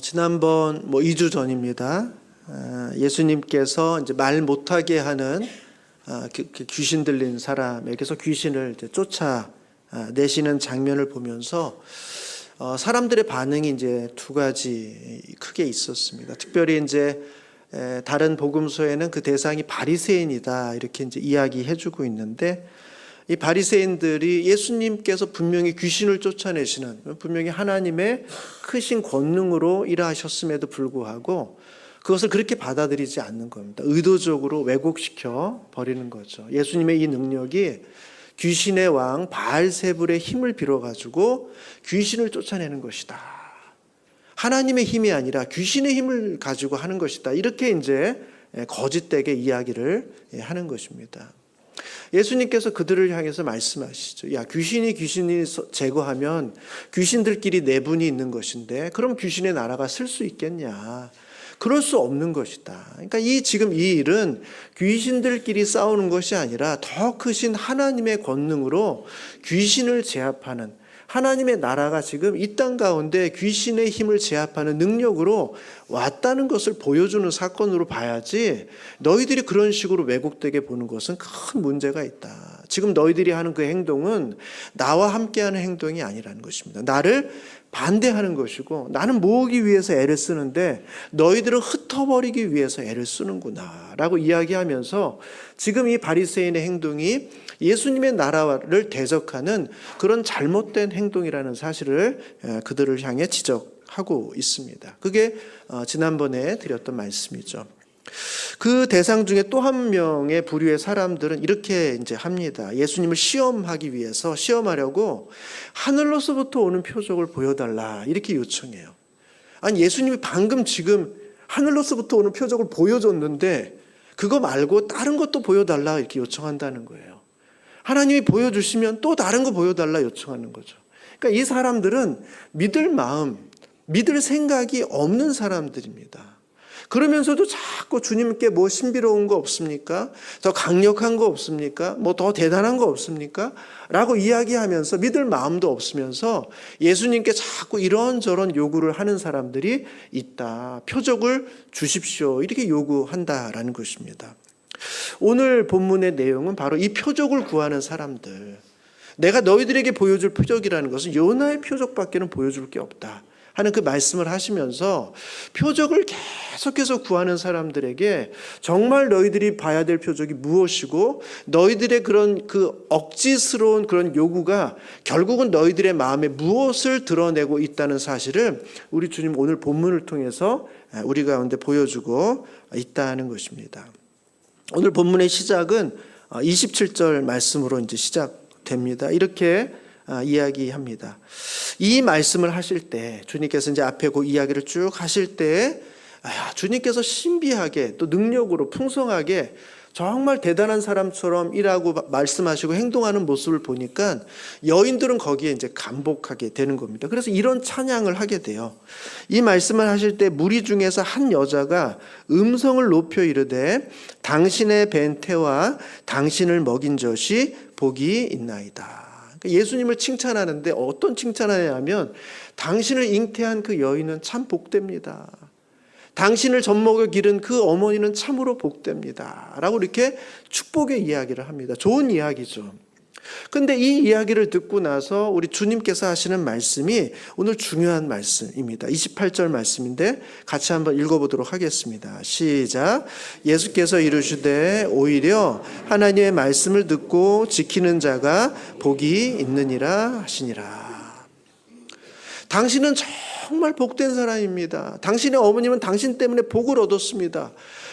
지난번 2주 전입니다. 예수님께서 이제 말 못하게 하는 귀신 들린 사람에게서 귀신을 이제 쫓아내시는 장면을 보면서 사람들의 반응이 이제 두 가지 크게 있었습니다. 특별히 이제 다른 복음서에는 그 대상이 바리새인이다 이렇게 이제 이야기해주고 있는데, 이 바리새인들이 예수님께서 분명히 귀신을 쫓아내시는, 분명히 하나님의 크신 권능으로 일하셨음에도 불구하고 그것을 그렇게 받아들이지 않는 겁니다. 의도적으로 왜곡시켜 버리는 거죠. 예수님의 이 능력이 귀신의 왕 바알세불의 힘을 빌어가지고 귀신을 쫓아내는 것이다, 하나님의 힘이 아니라 귀신의 힘을 가지고 하는 것이다, 이렇게 이제 거짓되게 이야기를 하는 것입니다. 예수님께서 그들을 향해서 말씀하시죠. 야, 귀신이 제거하면 귀신들끼리 내분이 있는 것인데 그럼 귀신의 나라가 쓸 수 있겠냐? 그럴 수 없는 것이다. 그러니까 지금 이 일은 귀신들끼리 싸우는 것이 아니라 더 크신 하나님의 권능으로 귀신을 제압하는, 하나님의 나라가 지금 이 땅 가운데 귀신의 힘을 제압하는 능력으로 왔다는 것을 보여주는 사건으로 봐야지, 너희들이 그런 식으로 왜곡되게 보는 것은 큰 문제가 있다. 지금 너희들이 하는 그 행동은 나와 함께하는 행동이 아니라는 것입니다. 나를 반대하는 것이고, 나는 모으기 위해서 애를 쓰는데 너희들은 흩어버리기 위해서 애를 쓰는구나 라고 이야기하면서, 지금 이 바리새인의 행동이 예수님의 나라를 대적하는 그런 잘못된 행동이라는 사실을 그들을 향해 지적하고 있습니다. 그게 지난번에 드렸던 말씀이죠. 그 대상 중에 또 한 명의 부류의 사람들은 이렇게 이제 합니다. 예수님을 시험하려고 하늘로서부터 오는 표적을 보여달라 이렇게 요청해요. 아니, 예수님이 방금 지금 하늘로서부터 오는 표적을 보여줬는데 그거 말고 다른 것도 보여달라 이렇게 요청한다는 거예요. 하나님이 보여주시면 또 다른 거 보여달라 요청하는 거죠. 그러니까 이 사람들은 믿을 마음, 믿을 생각이 없는 사람들입니다. 그러면서도 자꾸 주님께 뭐 신비로운 거 없습니까? 더 강력한 거 없습니까? 뭐 더 대단한 거 없습니까? 라고 이야기하면서 믿을 마음도 없으면서 예수님께 자꾸 이런저런 요구를 하는 사람들이 있다. 표적을 주십시오 이렇게 요구한다라는 것입니다. 오늘 본문의 내용은 바로 이 표적을 구하는 사람들, 내가 너희들에게 보여줄 표적이라는 것은 요나의 표적밖에는 보여줄 게 없다 하는 그 말씀을 하시면서, 표적을 계속해서 구하는 사람들에게 정말 너희들이 봐야 될 표적이 무엇이고, 너희들의 그런 그 억지스러운 그런 요구가 결국은 너희들의 마음에 무엇을 드러내고 있다는 사실을 우리 주님 오늘 본문을 통해서 우리 가운데 보여주고 있다는 것입니다. 오늘 본문의 시작은 27절 말씀으로 이제 시작됩니다. 이렇게 이야기합니다. 이 말씀을 하실 때, 주님께서 이제 앞에 그 이야기를 쭉 하실 때, 주님께서 신비하게 또 능력으로 풍성하게 정말 대단한 사람처럼 일하고 말씀하시고 행동하는 모습을 보니까 여인들은 거기에 이제 감복하게 되는 겁니다. 그래서 이런 찬양을 하게 돼요. 이 말씀을 하실 때 무리 중에서 한 여자가 음성을 높여 이르되 당신의 벤 태와 당신을 먹인 젖이 복이 있나이다. 예수님을 칭찬하는데 어떤 칭찬을 하냐면, 당신을 잉태한 그 여인은 참 복됩니다. 당신을 젖먹여 기른 그 어머니는 참으로 복됩니다 라고 이렇게 축복의 이야기를 합니다. 좋은 이야기죠. 그런데 이 이야기를 듣고 나서 우리 주님께서 하시는 말씀이 오늘 중요한 말씀입니다. 28절 말씀인데 같이 한번 읽어보도록 하겠습니다. 시작. 예수께서 이르시되 오히려 하나님의 말씀을 듣고 지키는 자가 복이 있느니라 하시니라. 당신은 정말 복된 사람입니다. 당신의 어머님은 당신 때문에 복을 얻었습니다.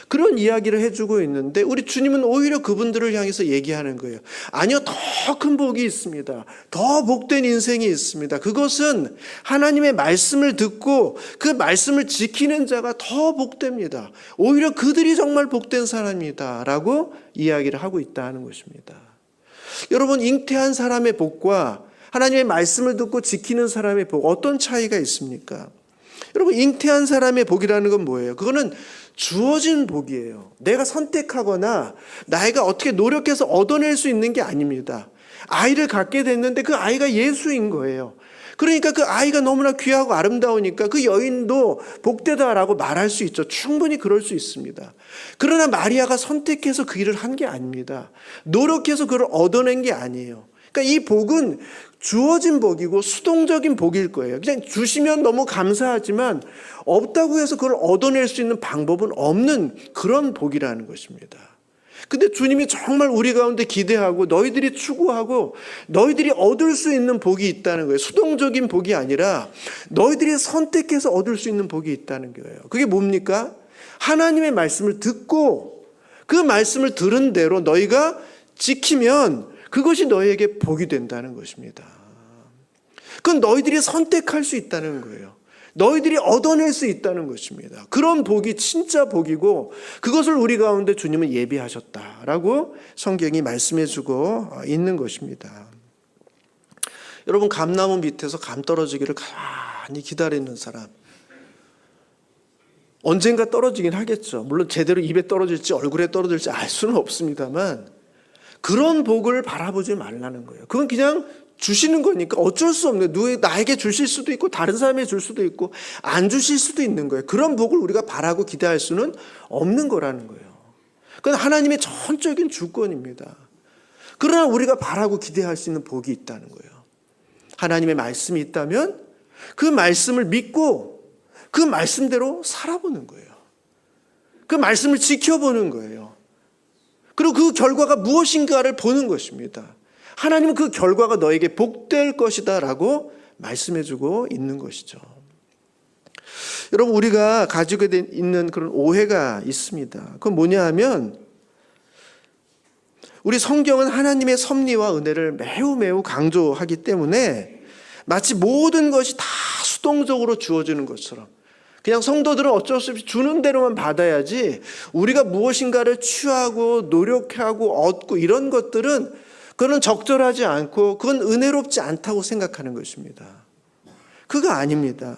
그런 이야기를 해주고 있는데 우리 주님은 오히려 그분들을 향해서 얘기하는 거예요. 아니요, 더 큰 복이 있습니다. 더 복된 인생이 있습니다. 그것은 하나님의 말씀을 듣고 그 말씀을 지키는 자가 더 복됩니다. 오히려 그들이 정말 복된 사람이다 라고 이야기를 하고 있다는 것입니다. 여러분, 잉태한 사람의 복과 하나님의 말씀을 듣고 지키는 사람의 복, 어떤 차이가 있습니까? 여러분, 잉태한 사람의 복이라는 건 뭐예요? 그거는 주어진 복이에요. 내가 선택하거나 나이가 어떻게 노력해서 얻어낼 수 있는 게 아닙니다. 아이를 갖게 됐는데 그 아이가 예수인 거예요. 그러니까 그 아이가 너무나 귀하고 아름다우니까 그 여인도 복되다라고 말할 수 있죠. 충분히 그럴 수 있습니다. 그러나 마리아가 선택해서 그 일을 한 게 아닙니다. 노력해서 그걸 얻어낸 게 아니에요. 그러니까 이 복은 주어진 복이고 수동적인 복일 거예요. 그냥 주시면 너무 감사하지만 없다고 해서 그걸 얻어낼 수 있는 방법은 없는 그런 복이라는 것입니다. 근데 주님이 정말 우리 가운데 기대하고 너희들이 추구하고 너희들이 얻을 수 있는 복이 있다는 거예요. 수동적인 복이 아니라 너희들이 선택해서 얻을 수 있는 복이 있다는 거예요. 그게 뭡니까? 하나님의 말씀을 듣고 그 말씀을 들은 대로 너희가 지키면 그것이 너희에게 복이 된다는 것입니다. 그건 너희들이 선택할 수 있다는 거예요. 너희들이 얻어낼 수 있다는 것입니다. 그런 복이 진짜 복이고 그것을 우리 가운데 주님은 예비하셨다라고 성경이 말씀해주고 있는 것입니다. 여러분, 감나무 밑에서 감 떨어지기를 가만히 기다리는 사람, 언젠가 떨어지긴 하겠죠. 물론 제대로 입에 떨어질지 얼굴에 떨어질지 알 수는 없습니다만 그런 복을 바라보지 말라는 거예요. 그건 그냥 주시는 거니까 어쩔 수 없는 거예요. 나에게 주실 수도 있고 다른 사람에게 줄 수도 있고 안 주실 수도 있는 거예요. 그런 복을 우리가 바라고 기대할 수는 없는 거라는 거예요. 그건 하나님의 전적인 주권입니다. 그러나 우리가 바라고 기대할 수 있는 복이 있다는 거예요. 하나님의 말씀이 있다면 그 말씀을 믿고 그 말씀대로 살아보는 거예요. 그 말씀을 지켜보는 거예요. 그리고 그 결과가 무엇인가를 보는 것입니다. 하나님은 그 결과가 너에게 복될 것이다 라고 말씀해주고 있는 것이죠. 여러분, 우리가 가지고 있는 그런 오해가 있습니다. 그건 뭐냐 하면 우리 성경은 하나님의 섭리와 은혜를 매우 강조하기 때문에 마치 모든 것이 다 수동적으로 주어지는 것처럼 그냥 성도들은 어쩔 수 없이 주는 대로만 받아야지 우리가 무엇인가를 취하고 노력하고 얻고 이런 것들은 그건 적절하지 않고 그건 은혜롭지 않다고 생각하는 것입니다. 그거 아닙니다.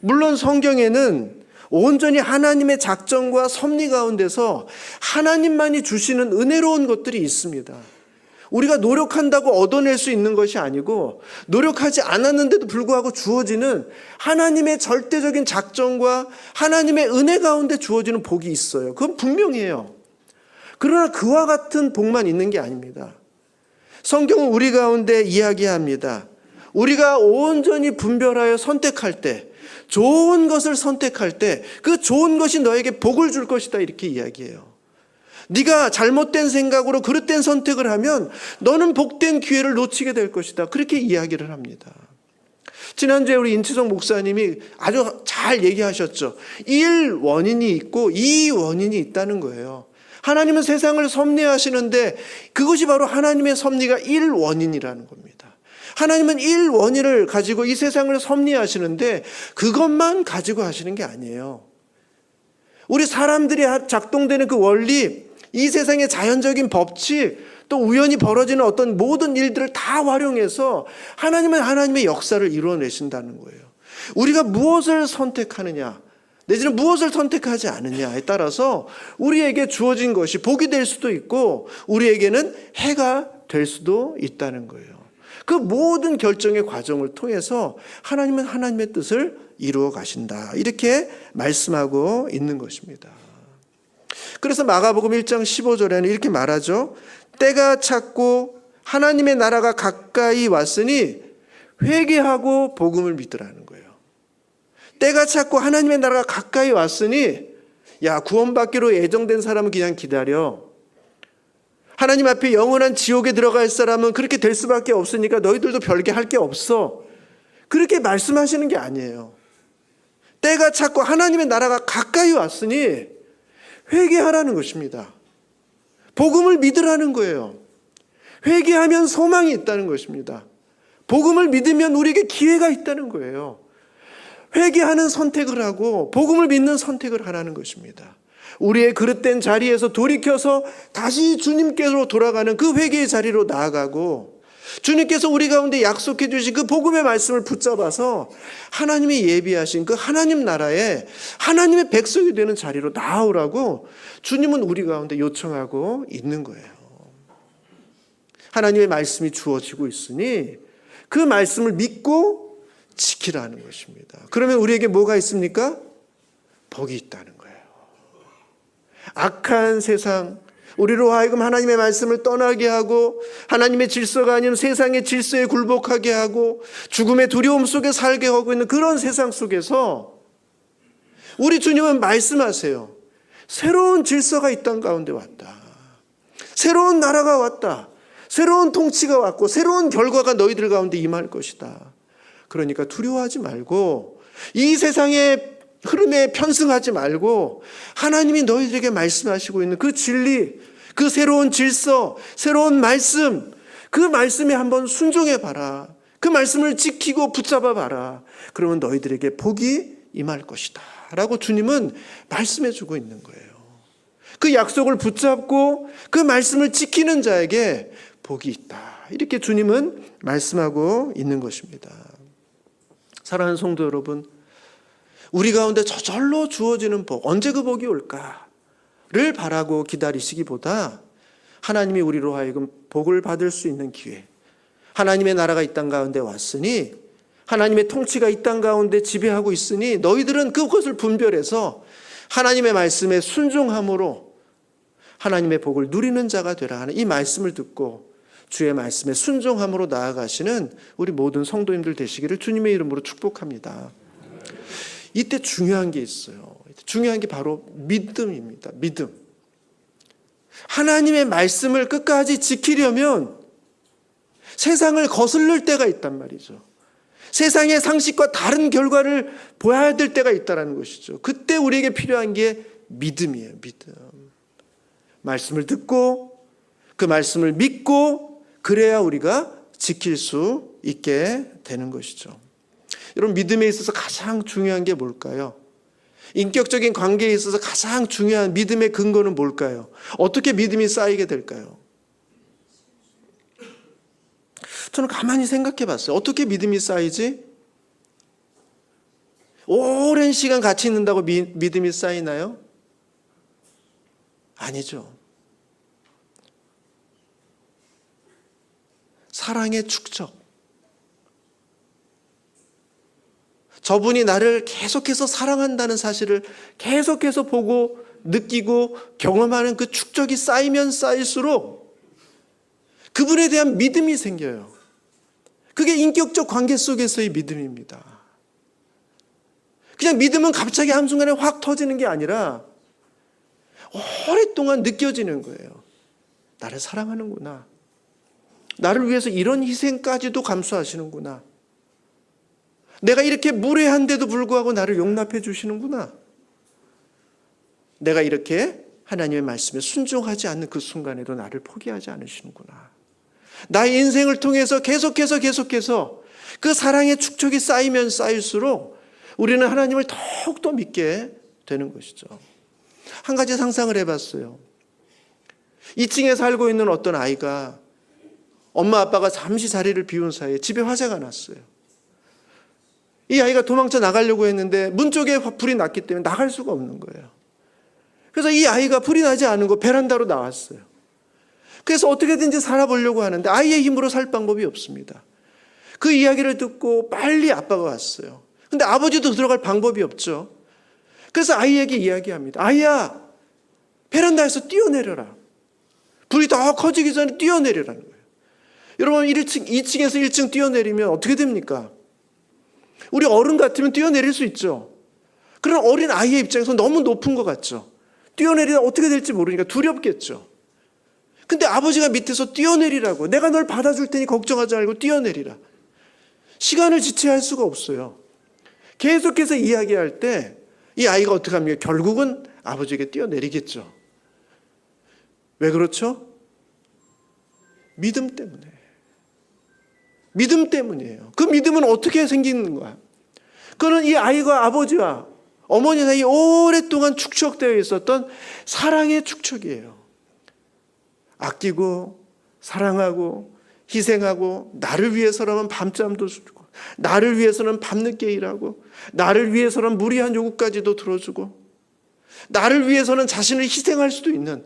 물론 성경에는 온전히 하나님의 작정과 섭리 가운데서 하나님만이 주시는 은혜로운 것들이 있습니다. 우리가 노력한다고 얻어낼 수 있는 것이 아니고 노력하지 않았는데도 불구하고 주어지는 하나님의 절대적인 작정과 하나님의 은혜 가운데 주어지는 복이 있어요. 그건 분명해요. 그러나 그와 같은 복만 있는 게 아닙니다. 성경은 우리 가운데 이야기합니다. 우리가 온전히 분별하여 선택할 때, 좋은 것을 선택할 때 그 좋은 것이 너에게 복을 줄 것이다 이렇게 이야기해요. 네가 잘못된 생각으로 그릇된 선택을 하면 너는 복된 기회를 놓치게 될 것이다. 그렇게 이야기를 합니다. 지난주에 우리 인치성 목사님이 아주 잘 얘기하셨죠. 1원인이 있고 2원인이 있다는 거예요. 하나님은 세상을 섭리하시는데 그것이 바로 하나님의 섭리가 1원인이라는 겁니다. 하나님은 1원인을 가지고 이 세상을 섭리하시는데 그것만 가지고 하시는 게 아니에요. 우리 사람들이 작동되는 그 원리, 이 세상의 자연적인 법칙, 또 우연히 벌어지는 어떤 모든 일들을 다 활용해서 하나님은 하나님의 역사를 이루어내신다는 거예요. 우리가 무엇을 선택하느냐, 내지는 무엇을 선택하지 않느냐에 따라서 우리에게 주어진 것이 복이 될 수도 있고 우리에게는 해가 될 수도 있다는 거예요. 그 모든 결정의 과정을 통해서 하나님은 하나님의 뜻을 이루어 가신다. 이렇게 말씀하고 있는 것입니다. 그래서 마가복음 1장 15절에는 이렇게 말하죠. 때가 찼고 하나님의 나라가 가까이 왔으니 회개하고 복음을 믿으라는 거예요. 때가 찼고 하나님의 나라가 가까이 왔으니 야, 구원받기로 예정된 사람은 그냥 기다려. 하나님 앞에 영원한 지옥에 들어갈 사람은 그렇게 될 수밖에 없으니까 너희들도 별게 할 게 없어. 그렇게 말씀하시는 게 아니에요. 때가 찼고 하나님의 나라가 가까이 왔으니 회개하라는 것입니다. 복음을 믿으라는 거예요. 회개하면 소망이 있다는 것입니다. 복음을 믿으면 우리에게 기회가 있다는 거예요. 회개하는 선택을 하고 복음을 믿는 선택을 하라는 것입니다. 우리의 그릇된 자리에서 돌이켜서 다시 주님께로 돌아가는 그 회개의 자리로 나아가고 주님께서 우리 가운데 약속해 주신 그 복음의 말씀을 붙잡아서 하나님이 예비하신 그 하나님 나라에 하나님의 백성이 되는 자리로 나아오라고 주님은 우리 가운데 요청하고 있는 거예요. 하나님의 말씀이 주어지고 있으니 그 말씀을 믿고 지키라는 것입니다. 그러면 우리에게 뭐가 있습니까? 복이 있다는 거예요. 악한 세상, 우리로 하여금 하나님의 말씀을 떠나게 하고 하나님의 질서가 아닌 세상의 질서에 굴복하게 하고 죽음의 두려움 속에 살게 하고 있는 그런 세상 속에서 우리 주님은 말씀하세요. 새로운 질서가 이 땅 가운데 왔다. 새로운 나라가 왔다. 새로운 통치가 왔고 새로운 결과가 너희들 가운데 임할 것이다. 그러니까 두려워하지 말고 이 세상의 흐름에 편승하지 말고 하나님이 너희들에게 말씀하시고 있는 그 진리, 그 새로운 질서, 새로운 말씀, 그 말씀에 한번 순종해 봐라. 그 말씀을 지키고 붙잡아 봐라. 그러면 너희들에게 복이 임할 것이다 라고 주님은 말씀해 주고 있는 거예요. 그 약속을 붙잡고 그 말씀을 지키는 자에게 복이 있다. 이렇게 주님은 말씀하고 있는 것입니다. 사랑하는 성도 여러분, 우리 가운데 저절로 주어지는 복, 언제 그 복이 올까를 바라고 기다리시기보다 하나님이 우리로 하여금 복을 받을 수 있는 기회, 하나님의 나라가 이 땅 가운데 왔으니 하나님의 통치가 이 땅 가운데 지배하고 있으니 너희들은 그것을 분별해서 하나님의 말씀에 순종함으로 하나님의 복을 누리는 자가 되라 하는 이 말씀을 듣고 주의 말씀에 순종함으로 나아가시는 우리 모든 성도님들 되시기를 주님의 이름으로 축복합니다. 이때 중요한 게 있어요. 중요한 게 바로 믿음입니다. 믿음. 하나님의 말씀을 끝까지 지키려면 세상을 거슬릴 때가 있단 말이죠. 세상의 상식과 다른 결과를 보아야 될 때가 있다는 것이죠. 그때 우리에게 필요한 게 믿음이에요. 믿음. 말씀을 듣고 그 말씀을 믿고 그래야 우리가 지킬 수 있게 되는 것이죠. 여러분, 믿음에 있어서 가장 중요한 게 뭘까요? 인격적인 관계에 있어서 가장 중요한 믿음의 근거는 뭘까요? 어떻게 믿음이 쌓이게 될까요? 저는 가만히 생각해 봤어요. 어떻게 믿음이 쌓이지? 오랜 시간 같이 있는다고 믿음이 쌓이나요? 아니죠. 사랑의 축적. 저분이 나를 계속해서 사랑한다는 사실을 계속해서 보고 느끼고 경험하는 그 축적이 쌓이면 쌓일수록 그분에 대한 믿음이 생겨요. 그게 인격적 관계 속에서의 믿음입니다. 그냥 믿음은 갑자기 한순간에 확 터지는 게 아니라 오랫동안 느껴지는 거예요. 나를 사랑하는구나. 나를 위해서 이런 희생까지도 감수하시는구나. 내가 이렇게 무례한데도 불구하고 나를 용납해 주시는구나. 내가 이렇게 하나님의 말씀에 순종하지 않는 그 순간에도 나를 포기하지 않으시는구나. 나의 인생을 통해서 계속해서 그 사랑의 축적이 쌓이면 쌓일수록 우리는 하나님을 더욱더 믿게 되는 것이죠. 한 가지 상상을 해봤어요. 2층에 살고 있는 어떤 아이가 엄마 아빠가 잠시 자리를 비운 사이에 집에 화재가 났어요. 이 아이가 도망쳐 나가려고 했는데 문 쪽에 불이 났기 때문에 나갈 수가 없는 거예요. 그래서 이 아이가 불이 나지 않은 거 베란다로 나왔어요. 그래서 어떻게든지 살아보려고 하는데 아이의 힘으로 살 방법이 없습니다. 그 이야기를 듣고 빨리 아빠가 왔어요. 근데 아버지도 들어갈 방법이 없죠. 그래서 아이에게 이야기합니다. 아이야, 베란다에서 뛰어내려라. 불이 더 커지기 전에 뛰어내리라는 거예요. 여러분, 2층에서 1층 뛰어내리면 어떻게 됩니까? 우리 어른 같으면 뛰어내릴 수 있죠. 그런 어린 아이의 입장에서 너무 높은 것 같죠. 뛰어내리다 어떻게 될지 모르니까 두렵겠죠. 근데 아버지가 밑에서 뛰어내리라고, 내가 널 받아줄 테니 걱정하지 말고 뛰어내리라. 시간을 지체할 수가 없어요. 계속해서 이야기할 때 이 아이가 어떻게 합니까? 결국은 아버지에게 뛰어내리겠죠. 왜 그렇죠? 믿음 때문에. 믿음 때문이에요. 그 믿음은 어떻게 생기는 거야? 그는 이 아이가 아버지와 어머니 사이에 오랫동안 축적되어 있었던 사랑의 축적이에요. 아끼고 사랑하고 희생하고 나를 위해서라면 밤잠도 주고 나를 위해서는 밤늦게 일하고 나를 위해서는 무리한 요구까지도 들어주고 나를 위해서는 자신을 희생할 수도 있는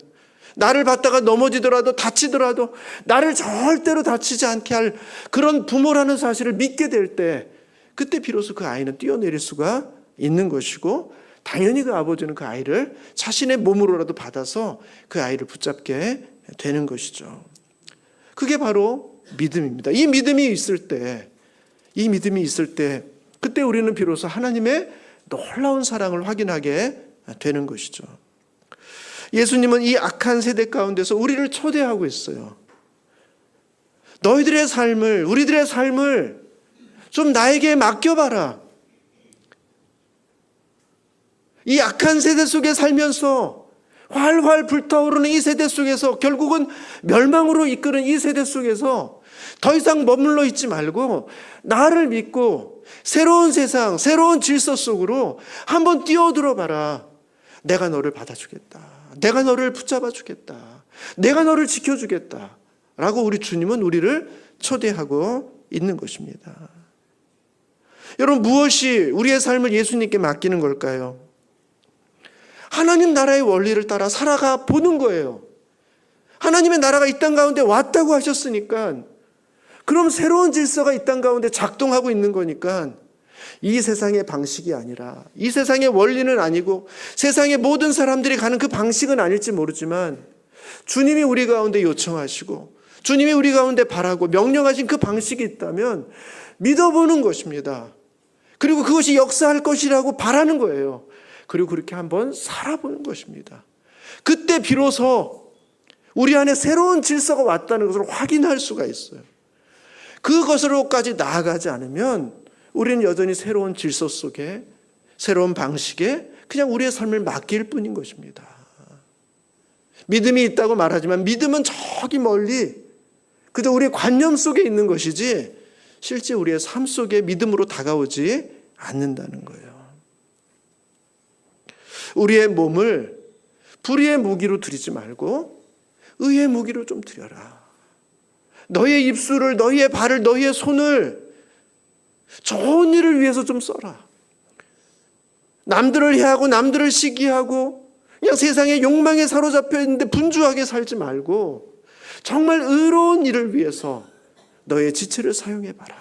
나를 받다가 넘어지더라도 다치더라도 나를 절대로 다치지 않게 할 그런 부모라는 사실을 믿게 될 때, 그때 비로소 그 아이는 뛰어내릴 수가 있는 것이고, 당연히 그 아버지는 그 아이를 자신의 몸으로라도 받아서 그 아이를 붙잡게 되는 것이죠. 그게 바로 믿음입니다. 이 믿음이 있을 때 그때 우리는 비로소 하나님의 놀라운 사랑을 확인하게 되는 것이죠. 예수님은 이 악한 세대 가운데서 우리를 초대하고 있어요. 너희들의 삶을, 우리들의 삶을 좀 나에게 맡겨봐라. 이 악한 세대 속에 살면서 활활 불타오르는 이 세대 속에서, 결국은 멸망으로 이끄는 이 세대 속에서 더 이상 머물러 있지 말고 나를 믿고 새로운 세상, 새로운 질서 속으로 한번 뛰어들어 봐라. 내가 너를 받아주겠다. 내가 너를 붙잡아 주겠다. 내가 너를 지켜주겠다. 라고 우리 주님은 우리를 초대하고 있는 것입니다. 여러분, 무엇이 우리의 삶을 예수님께 맡기는 걸까요? 하나님 나라의 원리를 따라 살아가 보는 거예요. 하나님의 나라가 이 땅 가운데 왔다고 하셨으니까, 그럼 새로운 질서가 이 땅 가운데 작동하고 있는 거니까, 이 세상의 방식이 아니라, 이 세상의 원리는 아니고 세상의 모든 사람들이 가는 그 방식은 아닐지 모르지만, 주님이 우리 가운데 요청하시고 주님이 우리 가운데 바라고 명령하신 그 방식이 있다면 믿어보는 것입니다. 그리고 그것이 역사할 것이라고 바라는 거예요. 그리고 그렇게 한번 살아보는 것입니다. 그때 비로소 우리 안에 새로운 질서가 왔다는 것을 확인할 수가 있어요. 그것으로까지 나아가지 않으면 우리는 여전히 새로운 질서 속에, 새로운 방식에 그냥 우리의 삶을 맡길 뿐인 것입니다. 믿음이 있다고 말하지만 믿음은 저기 멀리 그저 우리의 관념 속에 있는 것이지 실제 우리의 삶 속에 믿음으로 다가오지 않는다는 거예요. 우리의 몸을 불의의 무기로 들이지 말고 의의 무기로 좀 들여라. 너희의 입술을, 너희의 발을, 너희의 손을 좋은 일을 위해서 좀 써라. 남들을 해하고 남들을 시기하고 그냥 세상의 욕망에 사로잡혀 있는데 분주하게 살지 말고 정말 의로운 일을 위해서 너의 지체를 사용해봐라.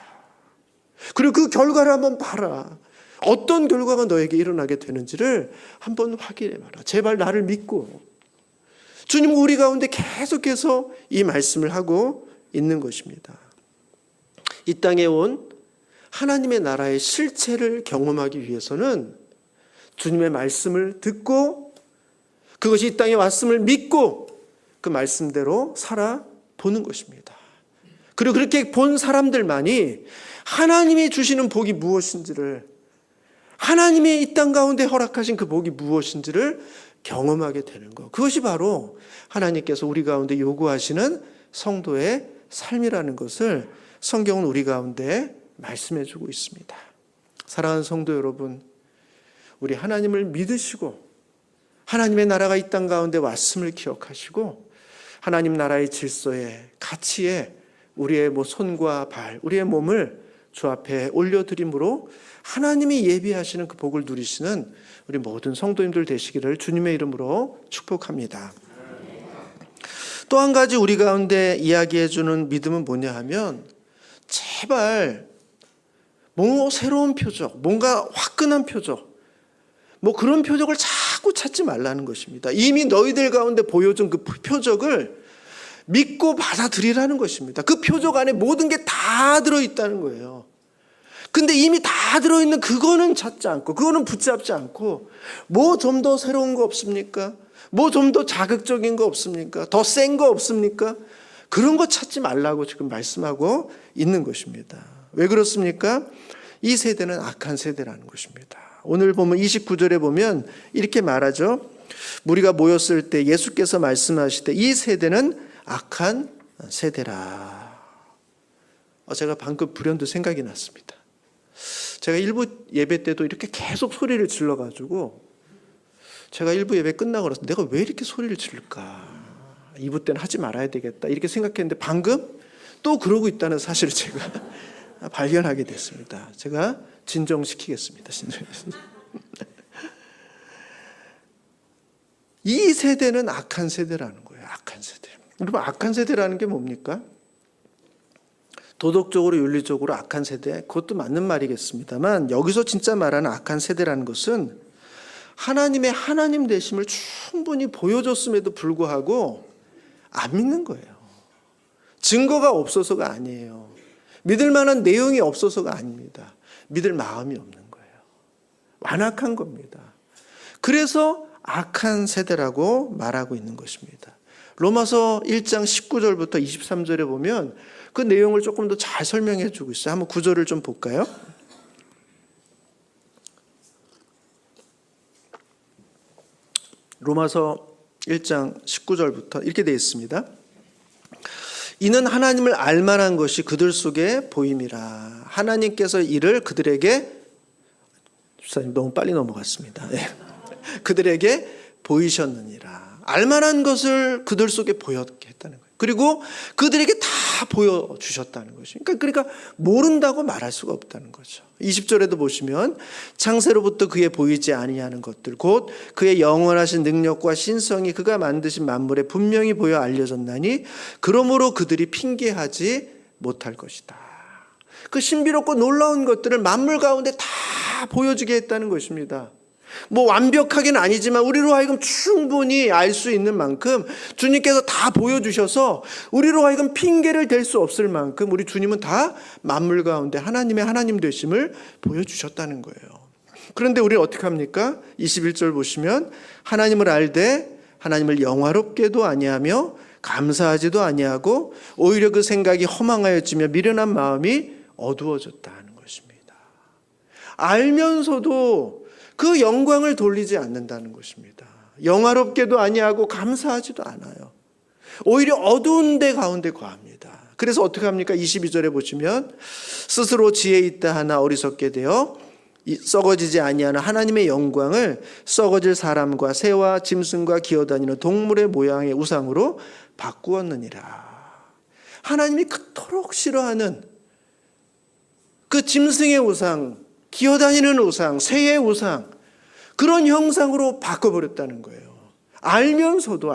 그리고 그 결과를 한번 봐라. 어떤 결과가 너에게 일어나게 되는지를 한번 확인해봐라. 제발 나를 믿고. 주님은 우리 가운데 계속해서 이 말씀을 하고 있는 것입니다. 이 땅에 온 하나님의 나라의 실체를 경험하기 위해서는 주님의 말씀을 듣고 그것이 이 땅에 왔음을 믿고 그 말씀대로 살아보는 것입니다. 그리고 그렇게 본 사람들만이 하나님이 주시는 복이 무엇인지를, 하나님이 이 땅 가운데 허락하신 그 복이 무엇인지를 경험하게 되는 것. 그것이 바로 하나님께서 우리 가운데 요구하시는 성도의 삶이라는 것을 성경은 우리 가운데 말씀해 주고 있습니다. 사랑하는 성도 여러분, 우리 하나님을 믿으시고 하나님의 나라가 이 땅 가운데 왔음을 기억하시고 하나님 나라의 질서에, 가치에 우리의 손과 발, 우리의 몸을 주 앞에 올려드림으로 하나님이 예비하시는 그 복을 누리시는 우리 모든 성도님들 되시기를 주님의 이름으로 축복합니다. 또 한 가지 우리 가운데 이야기해 주는 믿음은 뭐냐 하면, 제발 새로운 표적, 뭔가 화끈한 표적, 그런 표적을 자꾸 찾지 말라는 것입니다. 이미 너희들 가운데 보여준 그 표적을 믿고 받아들이라는 것입니다. 그 표적 안에 모든 게 다 들어있다는 거예요. 근데 이미 다 들어있는 그거는 찾지 않고, 그거는 붙잡지 않고, 좀 더 새로운 거 없습니까? 좀 더 자극적인 거 없습니까? 더 센 거 없습니까? 그런 거 찾지 말라고 지금 말씀하고 있는 것입니다. 왜 그렇습니까? 이 세대는 악한 세대라는 것입니다. 오늘 보면 29절에 보면 이렇게 말하죠. 무리가 모였을 때 예수께서 말씀하시되 이 세대는 악한 세대라. 제가 방금 불현듯 생각이 났습니다. 제가 일부 예배 때도 이렇게 계속 소리를 질러가지고 제가 일부 예배 끝나고 나서 내가 왜 이렇게 소리를 지를까? 2부 때는 하지 말아야 되겠다 이렇게 생각했는데 방금 또 그러고 있다는 사실을 제가 발견하게 됐습니다. 제가 진정시키겠습니다. 이 세대는 악한 세대라는 거예요. 악한 세대. 여러분, 악한 세대라는 게 뭡니까? 도덕적으로 윤리적으로 악한 세대, 그것도 맞는 말이겠습니다만 여기서 진짜 말하는 악한 세대라는 것은 하나님의 하나님 되심을 충분히 보여줬음에도 불구하고 안 믿는 거예요. 증거가 없어서가 아니에요. 믿을 만한 내용이 없어서가 아닙니다. 믿을 마음이 없는 거예요. 완악한 겁니다. 그래서 악한 세대라고 말하고 있는 것입니다. 로마서 1장 19절부터 23절에 보면 그 내용을 조금 더 잘 설명해 주고 있어요. 한번 구절을 좀 볼까요? 로마서 1장 19절부터 이렇게 되어 있습니다. 이는 하나님을 알만한 것이 그들 속에 보임이라. 하나님께서 이를 그들에게, 집사님 너무 빨리 넘어갔습니다. 네. 그들에게 보이셨느니라. 알만한 것을 그들 속에 보였게 했다는 거예요. 그리고 그들에게 다 보여주셨다는 것입니다. 그러니까 모른다고 말할 수가 없다는 거죠. 20절에도 보시면 창세로부터 그의 보이지 아니하는 것들 곧 그의 영원하신 능력과 신성이 그가 만드신 만물에 분명히 보여 알려졌나니 그러므로 그들이 핑계하지 못할 것이다. 그 신비롭고 놀라운 것들을 만물 가운데 다 보여주게 했다는 것입니다. 뭐 완벽하게는 아니지만 우리로 하여금 충분히 알 수 있는 만큼 주님께서 다 보여주셔서 우리로 하여금 핑계를 댈 수 없을 만큼 우리 주님은 다 만물 가운데 하나님의 하나님 되심을 보여주셨다는 거예요. 그런데 우리는 어떻게 합니까? 21절 보시면 하나님을 알되 하나님을 영화롭게도 아니하며 감사하지도 아니하고 오히려 그 생각이 허망하여지며 미련한 마음이 어두워졌다는 것입니다. 알면서도 그 영광을 돌리지 않는다는 것입니다. 영화롭게도 아니하고 감사하지도 않아요. 오히려 어두운 데 가운데 거합니다. 그래서 어떻게 합니까? 22절에 보시면 스스로 지혜 있다 하나 어리석게 되어 썩어지지 아니하는 하나님의 영광을 썩어질 사람과 새와 짐승과 기어다니는 동물의 모양의 우상으로 바꾸었느니라. 하나님이 그토록 싫어하는 그 짐승의 우상, 기어다니는 우상, 새의 우상, 그런 형상으로 바꿔버렸다는 거예요. 알면서도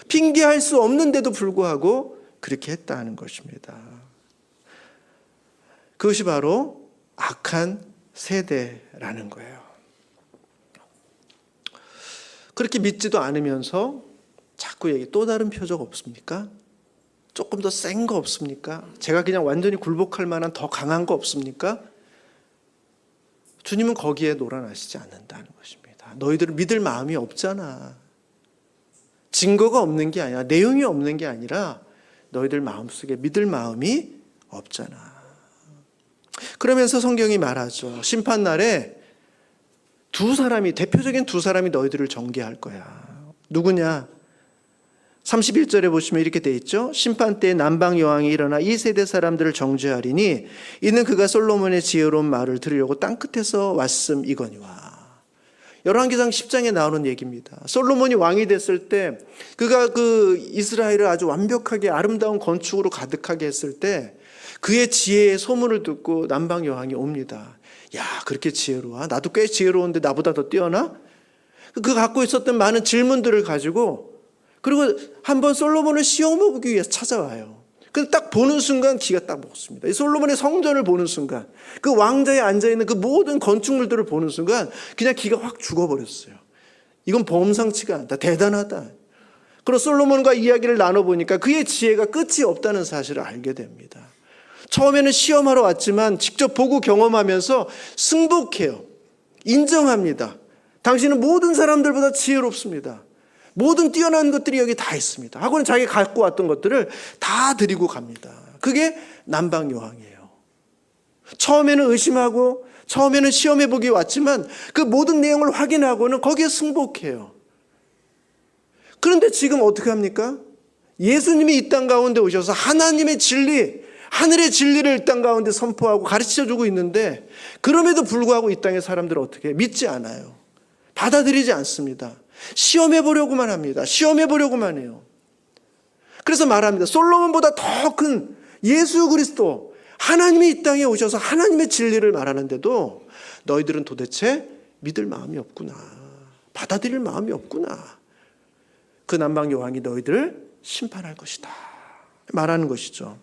핑계할 수 없는데도 불구하고 그렇게 했다는 것입니다. 그것이 바로 악한 세대라는 거예요. 그렇게 믿지도 않으면서 자꾸 얘기, 또 다른 표적 없습니까? 조금 더 센 거 없습니까? 제가 그냥 완전히 굴복할 만한 더 강한 거 없습니까? 주님은 거기에 놀아나시지 않는다는 것입니다. 너희들은 믿을 마음이 없잖아. 증거가 없는 게 아니라, 내용이 없는 게 아니라 너희들 마음속에 믿을 마음이 없잖아. 그러면서 성경이 말하죠. 심판날에 대표적인 두 사람이 너희들을 정죄할 거야. 누구냐? 31절에 보시면 이렇게 돼 있죠. 심판 때 남방 여왕이 일어나 이 세대 사람들을 정죄하리니 이는 그가 솔로몬의 지혜로운 말을 들으려고 땅끝에서 왔음 이거니와. 열왕기상 10장에 나오는 얘기입니다. 솔로몬이 왕이 됐을 때 그가 그 이스라엘을 아주 완벽하게 아름다운 건축으로 가득하게 했을 때 그의 지혜의 소문을 듣고 남방 여왕이 옵니다. 야, 그렇게 지혜로워? 나도 꽤 지혜로운데 나보다 더 뛰어나? 그 갖고 있었던 많은 질문들을 가지고 그리고 한번 솔로몬을 시험해보기 위해서 찾아와요. 근데 딱 보는 순간 기가 딱 먹습니다. 이 솔로몬의 성전을 보는 순간, 그 왕자에 앉아있는 그 모든 건축물들을 보는 순간 그냥 기가 확 죽어버렸어요. 이건 범상치가 않다. 대단하다. 그리고 솔로몬과 이야기를 나눠보니까 그의 지혜가 끝이 없다는 사실을 알게 됩니다. 처음에는 시험하러 왔지만 직접 보고 경험하면서 승복해요. 인정합니다. 당신은 모든 사람들보다 지혜롭습니다. 모든 뛰어난 것들이 여기 다 있습니다. 하고는 자기가 갖고 왔던 것들을 다 드리고 갑니다. 그게 남방 여왕이에요. 처음에는 의심하고 처음에는 시험해보기 왔지만 그 모든 내용을 확인하고는 거기에 승복해요. 그런데 지금 어떻게 합니까? 예수님이 이 땅 가운데 오셔서 하나님의 진리, 하늘의 진리를 이 땅 가운데 선포하고 가르쳐주고 있는데 그럼에도 불구하고 이 땅의 사람들은 어떻게 해요? 믿지 않아요. 받아들이지 않습니다. 시험해보려고만 합니다. 시험해보려고만 해요. 그래서 말합니다. 솔로몬보다 더 큰 예수 그리스도, 하나님이 이 땅에 오셔서 하나님의 진리를 말하는데도 너희들은 도대체 믿을 마음이 없구나. 받아들일 마음이 없구나. 그 남방 여왕이 너희들을 심판할 것이다 말하는 것이죠.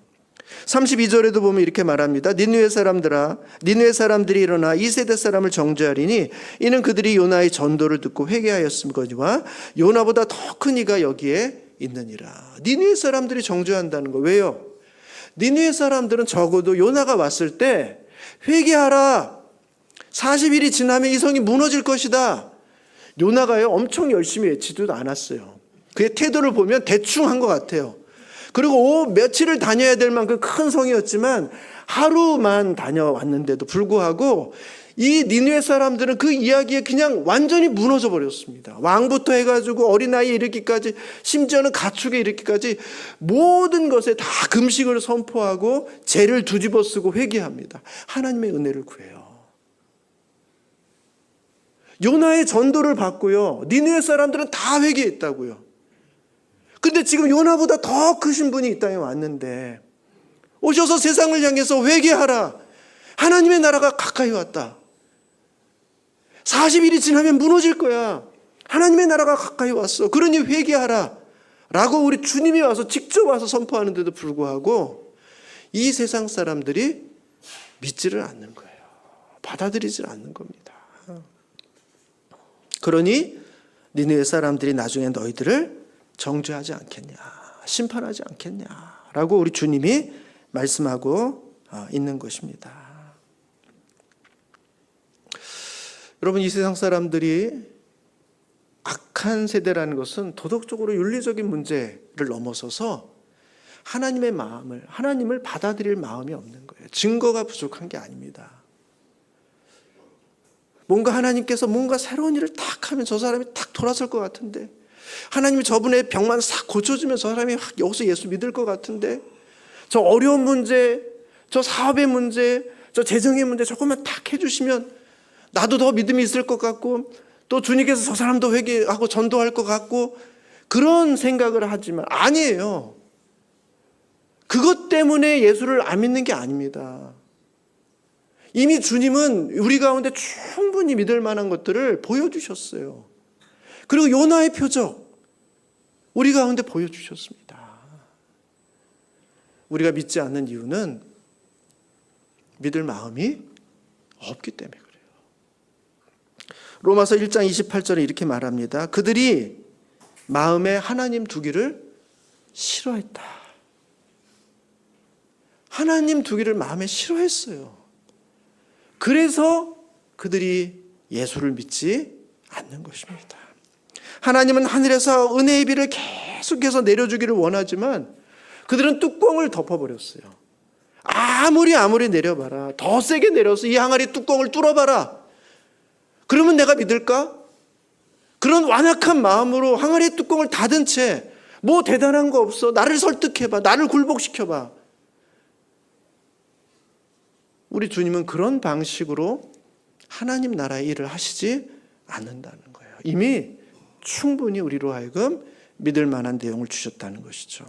32절에도 보면 이렇게 말합니다. 니느웨 사람들이 일어나 2세대 사람을 정죄하리니 이는 그들이 요나의 전도를 듣고 회개하였음거니와 요나보다 더 큰 이가 여기에 있느니라. 니느웨 사람들이 정죄한다는 거 왜요? 니느웨 사람들은 적어도 요나가 왔을 때 회개하라, 40일이 지나면 이 성이 무너질 것이다. 요나가요 엄청 열심히 외치지도 않았어요. 그의 태도를 보면 대충 한 것 같아요. 그리고 며칠을 다녀야 될 만큼 큰 성이었지만 하루만 다녀왔는데도 불구하고 이 니느웨 사람들은 그 이야기에 그냥 완전히 무너져 버렸습니다. 왕부터 해가지고 어린아이에 이르기까지, 심지어는 가축에 이르기까지 모든 것에 다 금식을 선포하고 죄를 뒤집어 쓰고 회개합니다. 하나님의 은혜를 구해요. 요나의 전도를 받고요, 니느웨 사람들은 다 회개했다고요. 근데 지금 요나보다 더 크신 분이 이 땅에 왔는데 오셔서 세상을 향해서 회개하라, 하나님의 나라가 가까이 왔다, 40일이 지나면 무너질 거야, 하나님의 나라가 가까이 왔어, 그러니 회개하라 라고 우리 주님이 와서 직접 와서 선포하는데도 불구하고 이 세상 사람들이 믿지를 않는 거예요. 받아들이질 않는 겁니다. 그러니 니느웨 사람들이 나중에 너희들을 정죄하지 않겠냐, 심판하지 않겠냐라고 우리 주님이 말씀하고 있는 것입니다. 여러분, 이 세상 사람들이 악한 세대라는 것은 도덕적으로 윤리적인 문제를 넘어서서 하나님의 마음을, 하나님을 받아들일 마음이 없는 거예요. 증거가 부족한 게 아닙니다. 뭔가 하나님께서 뭔가 새로운 일을 탁 하면 저 사람이 탁 돌아설 것 같은데, 하나님이 저분의 병만 싹 고쳐주면 저 사람이 여기서 예수 믿을 것 같은데, 저 어려운 문제, 저 사업의 문제, 저 재정의 문제 조금만 탁 해주시면 나도 더 믿음이 있을 것 같고, 또 주님께서 저 사람도 회개하고 전도할 것 같고, 그런 생각을 하지만 아니에요. 그것 때문에 예수를 안 믿는 게 아닙니다. 이미 주님은 우리 가운데 충분히 믿을 만한 것들을 보여주셨어요. 그리고 요나의 표적 우리 가운데 보여주셨습니다. 우리가 믿지 않는 이유는 믿을 마음이 없기 때문에 그래요. 로마서 1장 28절에 이렇게 말합니다. 그들이 마음에 하나님 두기를 싫어했다. 하나님 두기를 마음에 싫어했어요. 그래서 그들이 예수를 믿지 않는 것입니다. 하나님은 하늘에서 은혜의 비를 계속해서 내려주기를 원하지만 그들은 뚜껑을 덮어버렸어요. 아무리 내려봐라, 더 세게 내려서 이 항아리 뚜껑을 뚫어봐라, 그러면 내가 믿을까? 그런 완악한 마음으로 항아리 뚜껑을 닫은 채 뭐 대단한 거 없어, 나를 설득해봐, 나를 굴복시켜봐. 우리 주님은 그런 방식으로 하나님 나라의 일을 하시지 않는다는 거예요. 이미 충분히 우리로 하여금 믿을 만한 내용을 주셨다는 것이죠.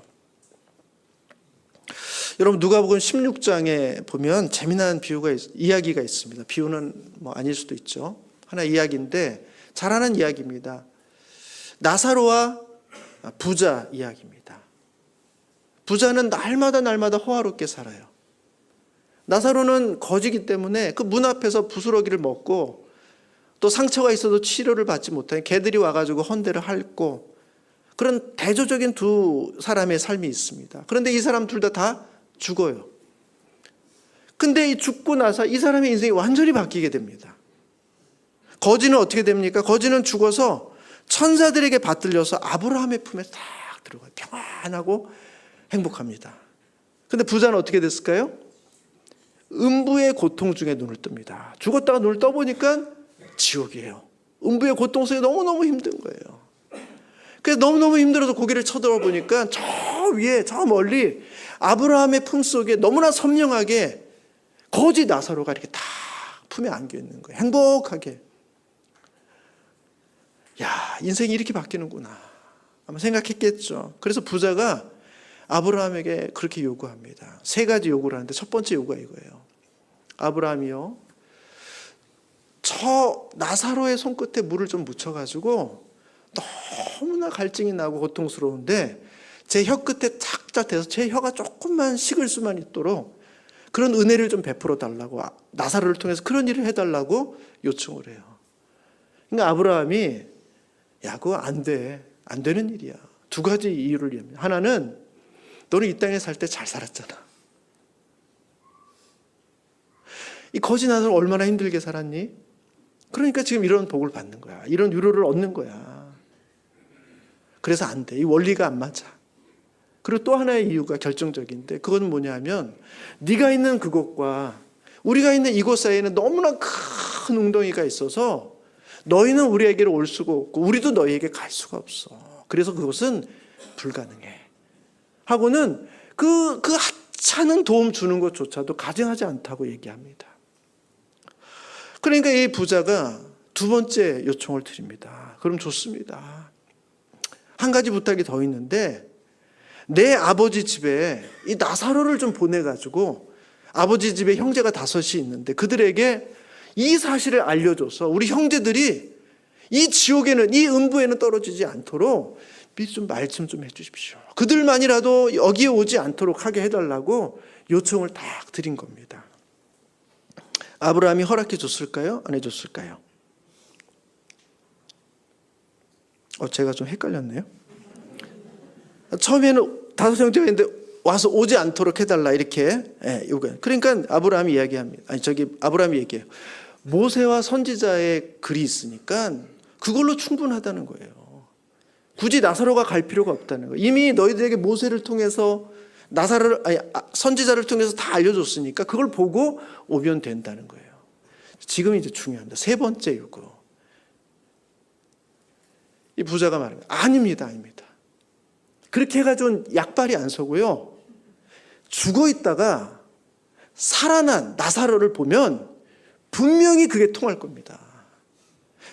여러분, 누가복음 16장에 보면 재미난 이야기가 있습니다. 비유는 아닐 수도 있죠. 하나 이야기인데 잘 아는 이야기입니다. 나사로와 부자 이야기입니다. 부자는 날마다 호화롭게 살아요. 나사로는 거지기 때문에 그 문 앞에서 부스러기를 먹고 또 상처가 있어도 치료를 받지 못하니 개들이 와가지고 헌대를 핥고, 그런 대조적인 두 사람의 삶이 있습니다. 그런데 이 사람 둘 다 죽어요. 근데 이 죽고 나서 이 사람의 인생이 완전히 바뀌게 됩니다. 거지는 어떻게 됩니까? 거지는 죽어서 천사들에게 받들려서 아브라함의 품에 딱 들어가요. 평안하고 행복합니다. 근데 부자는 어떻게 됐을까요? 음부의 고통 중에 눈을 뜹니다. 죽었다가 눈을 떠보니까 지옥이에요. 음부의 고통 속에 너무너무 힘든 거예요. 그래서 너무너무 힘들어서 고개를 쳐다보니까 저 위에, 저 멀리 아브라함의 품 속에 너무나 선명하게 거지 나사로가 이렇게 다 품에 안겨 있는 거예요. 행복하게. 야, 인생이 이렇게 바뀌는구나 아마 생각했겠죠. 그래서 부자가 아브라함에게 그렇게 요구합니다. 3가지 요구를 하는데 첫 번째 요구가 이거예요. 아브라함이요, 저 나사로의 손끝에 물을 좀 묻혀가지고 너무나 갈증이 나고 고통스러운데 제 혀 끝에 착착 대서 제 혀가 조금만 식을 수만 있도록 그런 은혜를 좀 베풀어 달라고, 나사로를 통해서 그런 일을 해달라고 요청을 해요. 그러니까 아브라함이 야, 그거 안 돼. 안 되는 일이야. 두 가지 이유를 위합니다. 하나는 너는 이 땅에 살 때 잘 살았잖아. 이 거지 나사로 얼마나 힘들게 살았니? 그러니까 지금 이런 복을 받는 거야. 이런 위로를 얻는 거야. 그래서 안 돼. 이 원리가 안 맞아. 그리고 또 하나의 이유가 결정적인데 그건 뭐냐면 네가 있는 그곳과 우리가 있는 이곳 사이에는 너무나 큰 웅덩이가 있어서 너희는 우리에게로 올 수가 없고 우리도 너희에게 갈 수가 없어. 그래서 그것은 불가능해. 하고는 그 하찮은 도움 주는 것조차도 가증하지 않다고 얘기합니다. 그러니까 이 부자가 두 번째 요청을 드립니다. 그럼 좋습니다. 한 가지 부탁이 더 있는데 내 아버지 집에 이 나사로를 좀 보내가지고 아버지 집에 형제가 5이 있는데 그들에게 이 사실을 알려줘서 우리 형제들이 이 지옥에는, 이 음부에는 떨어지지 않도록 미리 좀 말씀 좀 해주십시오. 그들만이라도 여기에 오지 않도록 하게 해달라고 요청을 딱 드린 겁니다. 아브라함이 허락해 줬을까요? 안 해줬을까요? 제가 좀 헷갈렸네요. 처음에는 5 형제가 있는데 와서 오지 않도록 해달라 이렇게 요구. 그러니까 아브라함이 이야기합니다. 아브라함이 얘기해요. 모세와 선지자의 글이 있으니까 그걸로 충분하다는 거예요. 굳이 나사로가 갈 필요가 없다는 거예요. 이미 너희들에게 모세를 통해서 선지자를 통해서 다 알려줬으니까 그걸 보고 오면 된다는 거예요. 지금 이제 중요합니다. 세 번째 요구. 이 부자가 말합니다. 아닙니다. 그렇게 해가지고 약발이 안 서고요. 죽어 있다가 살아난 나사로를 보면 분명히 그게 통할 겁니다.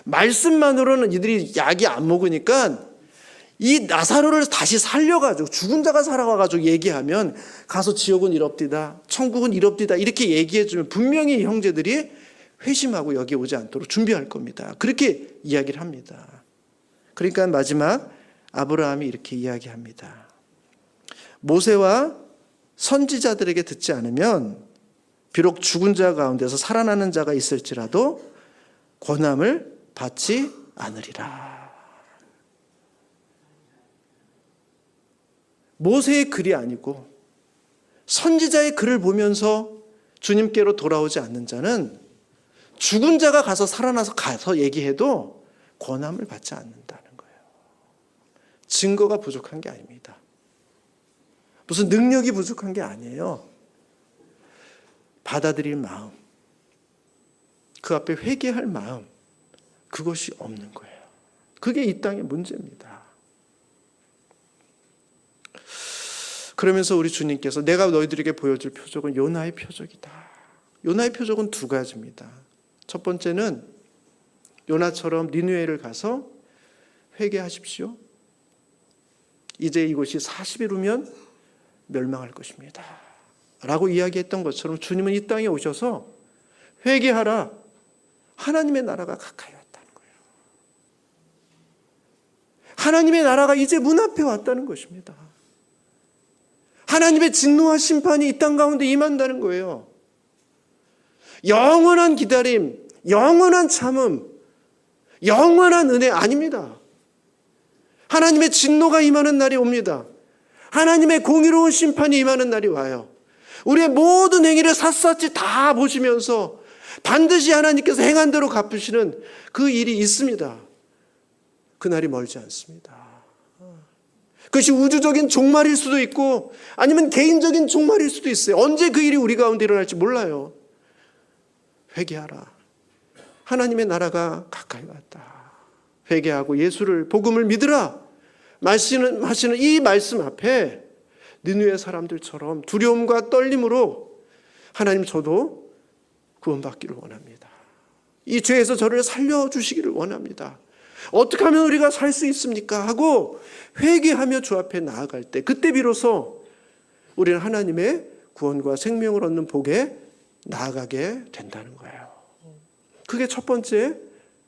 말씀만으로는 이들이 약이 안 먹으니까 이 나사로를 다시 살려가지고 죽은 자가 살아와가지고 얘기하면 가서 지옥은 이럽디다, 천국은 이럽디다 이렇게 얘기해주면 분명히 형제들이 회심하고 여기 오지 않도록 준비할 겁니다. 그렇게 이야기를 합니다. 그러니까 마지막 아브라함이 이렇게 이야기합니다. 모세와 선지자들에게 듣지 않으면 비록 죽은 자 가운데서 살아나는 자가 있을지라도 권함을 받지 않으리라. 모세의 글이 아니고 선지자의 글을 보면서 주님께로 돌아오지 않는 자는 죽은 자가 가서 살아나서 가서 얘기해도 권함을 받지 않는다는 거예요. 증거가 부족한 게 아닙니다. 무슨 능력이 부족한 게 아니에요. 받아들일 마음, 그 앞에 회개할 마음, 그것이 없는 거예요. 그게 이 땅의 문제입니다. 그러면서 우리 주님께서 내가 너희들에게 보여줄 표적은 요나의 표적이다. 요나의 표적은 두 가지입니다. 첫 번째는 요나처럼 니느웨를 가서 회개하십시오. 이제 이곳이 40일 후면 멸망할 것입니다. 라고 이야기했던 것처럼 주님은 이 땅에 오셔서 회개하라. 하나님의 나라가 가까이 왔다는 거예요. 하나님의 나라가 이제 문 앞에 왔다는 것입니다. 하나님의 진노와 심판이 이 땅 가운데 임한다는 거예요. 영원한 기다림, 영원한 참음, 영원한 은혜 아닙니다. 하나님의 진노가 임하는 날이 옵니다. 하나님의 공의로운 심판이 임하는 날이 와요. 우리의 모든 행위를 샅샅이 다 보시면서 반드시 하나님께서 행한 대로 갚으시는 그 일이 있습니다. 그날이 멀지 않습니다. 그것이 우주적인 종말일 수도 있고 아니면 개인적인 종말일 수도 있어요. 언제 그 일이 우리 가운데 일어날지 몰라요. 회개하라. 하나님의 나라가 가까이 왔다. 회개하고 예수를, 복음을 믿으라. 하시는 이 말씀 앞에 니느웨 사람들처럼 두려움과 떨림으로 하나님, 저도 구원받기를 원합니다. 이 죄에서 저를 살려주시기를 원합니다. 어떻게 하면 우리가 살 수 있습니까? 하고 회개하며 주 앞에 나아갈 때, 그때 비로소 우리는 하나님의 구원과 생명을 얻는 복에 나아가게 된다는 거예요. 그게 첫 번째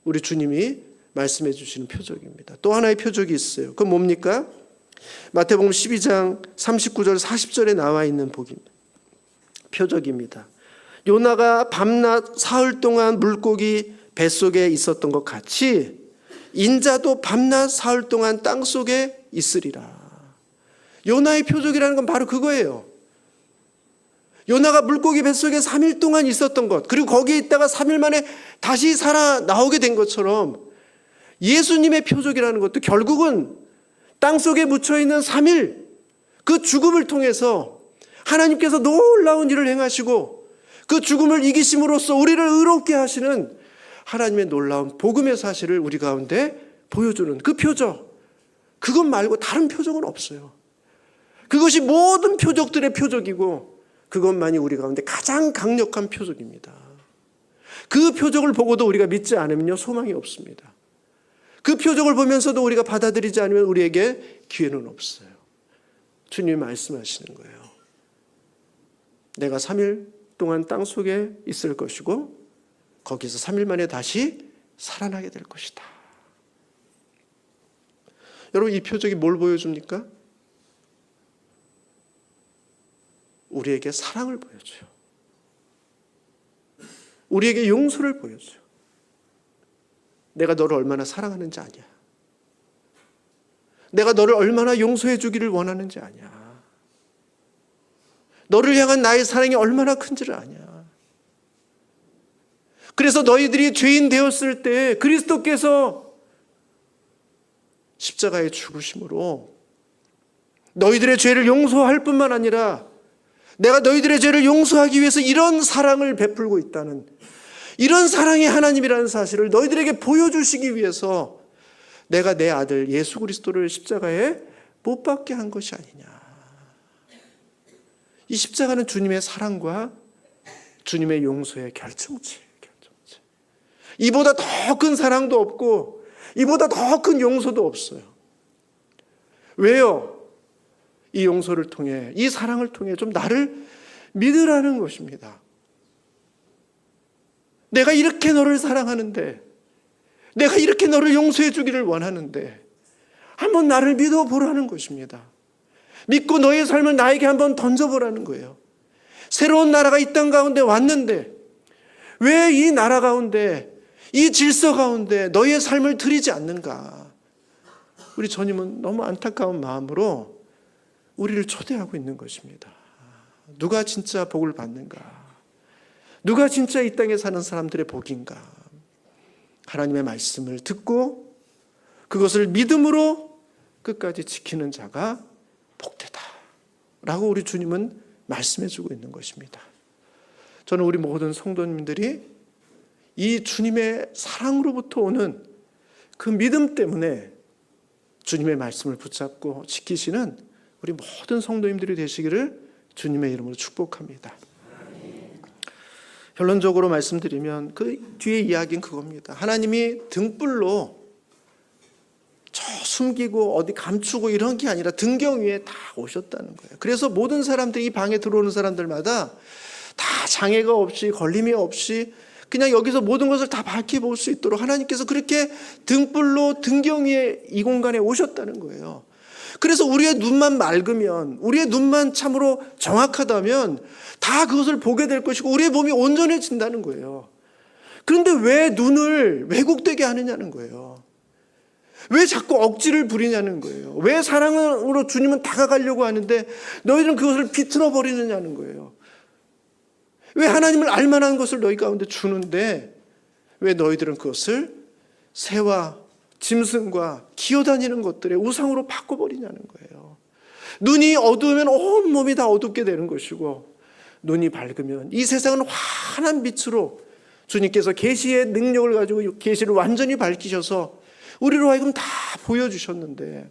우리 주님이 말씀해 주시는 표적입니다. 또 하나의 표적이 있어요. 그건 뭡니까? 마태복음 12장 39절 40절에 나와 있는 표적입니다. 요나가 밤낮 사흘 동안 물고기 뱃속에 있었던 것 같이 인자도 밤낮 사흘 동안 땅속에 있으리라. 요나의 표적이라는 건 바로 그거예요. 요나가 물고기 뱃속에 3일 동안 있었던 것, 그리고 거기에 있다가 3일 만에 다시 살아 나오게 된 것처럼 예수님의 표적이라는 것도 결국은 땅속에 묻혀있는 3일 그 죽음을 통해서 하나님께서 놀라운 일을 행하시고 그 죽음을 이기심으로써 우리를 의롭게 하시는 하나님의 놀라운 복음의 사실을 우리 가운데 보여주는 그 표적, 그것 말고 다른 표적은 없어요. 그것이 모든 표적들의 표적이고 그것만이 우리 가운데 가장 강력한 표적입니다. 그 표적을 보고도 우리가 믿지 않으면요, 소망이 없습니다. 그 표적을 보면서도 우리가 받아들이지 않으면 우리에게 기회는 없어요. 주님이 말씀하시는 거예요. 내가 3일 동안 땅속에 있을 것이고 거기서 3일 만에 다시 살아나게 될 것이다. 여러분, 이 표적이 뭘 보여줍니까? 우리에게 사랑을 보여줘요. 우리에게 용서를 보여줘요. 내가 너를 얼마나 사랑하는지 아냐. 내가 너를 얼마나 용서해 주기를 원하는지 아냐. 너를 향한 나의 사랑이 얼마나 큰지를 아냐. 그래서 너희들이 죄인 되었을 때 그리스도께서 십자가에 죽으심으로 너희들의 죄를 용서할 뿐만 아니라 내가 너희들의 죄를 용서하기 위해서 이런 사랑을 베풀고 있다는, 이런 사랑의 하나님이라는 사실을 너희들에게 보여주시기 위해서 내가 내 아들 예수 그리스도를 십자가에 못 박게 한 것이 아니냐. 이 십자가는 주님의 사랑과 주님의 용서의 결정체. 이보다 더 큰 사랑도 없고 이보다 더 큰 용서도 없어요. 왜요? 이 용서를 통해, 이 사랑을 통해 좀 나를 믿으라는 것입니다. 내가 이렇게 너를 사랑하는데, 내가 이렇게 너를 용서해 주기를 원하는데 한번 나를 믿어보라는 것입니다. 믿고 너의 삶을 나에게 한번 던져보라는 거예요. 새로운 나라가 이 땅 가운데 왔는데 왜 이 나라 가운데, 이 질서 가운데 너의 삶을 드리지 않는가? 우리 주님은 너무 안타까운 마음으로 우리를 초대하고 있는 것입니다. 누가 진짜 복을 받는가? 누가 진짜 이 땅에 사는 사람들의 복인가? 하나님의 말씀을 듣고 그것을 믿음으로 끝까지 지키는 자가 복되다 라고 우리 주님은 말씀해 주고 있는 것입니다. 저는 우리 모든 성도님들이 이 주님의 사랑으로부터 오는 그 믿음 때문에 주님의 말씀을 붙잡고 지키시는 우리 모든 성도님들이 되시기를 주님의 이름으로 축복합니다. 결론적으로 말씀드리면 그 뒤에 이야기는 그겁니다. 하나님이 등불로 저 숨기고 어디 감추고 이런 게 아니라 등경 위에 다 오셨다는 거예요. 그래서 모든 사람들이, 이 방에 들어오는 사람들마다 다 장애가 없이 걸림이 없이 그냥 여기서 모든 것을 다 밝히 볼 수 있도록 하나님께서 그렇게 등불로 등경 위에 이 공간에 오셨다는 거예요. 그래서 우리의 눈만 맑으면, 우리의 눈만 참으로 정확하다면 다 그것을 보게 될 것이고 우리의 몸이 온전해진다는 거예요. 그런데 왜 눈을 왜곡되게 하느냐는 거예요. 왜 자꾸 억지를 부리냐는 거예요. 왜 사랑으로 주님은 다가가려고 하는데 너희들은 그것을 비틀어 버리느냐는 거예요. 왜 하나님을 알만한 것을 너희 가운데 주는데 왜 너희들은 그것을 새와 짐승과 기어다니는 것들의 우상으로 바꿔버리냐는 거예요. 눈이 어두우면 온 몸이 다 어둡게 되는 것이고 눈이 밝으면 이 세상은 환한 빛으로 주님께서 계시의 능력을 가지고 계시를 완전히 밝히셔서 우리로 하여금 다 보여주셨는데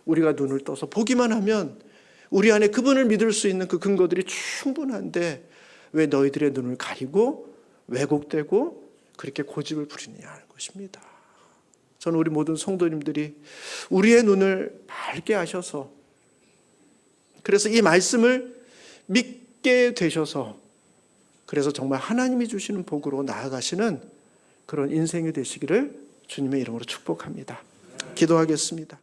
우리가 눈을 떠서 보기만 하면 우리 안에 그분을 믿을 수 있는 그 근거들이 충분한데 왜 너희들의 눈을 가리고 왜곡되고 그렇게 고집을 부리느냐는 것입니다. 저는 우리 모든 성도님들이 우리의 눈을 밝게 하셔서 그래서 이 말씀을 믿게 되셔서 그래서 정말 하나님이 주시는 복으로 나아가시는 그런 인생이 되시기를 주님의 이름으로 축복합니다. 기도하겠습니다.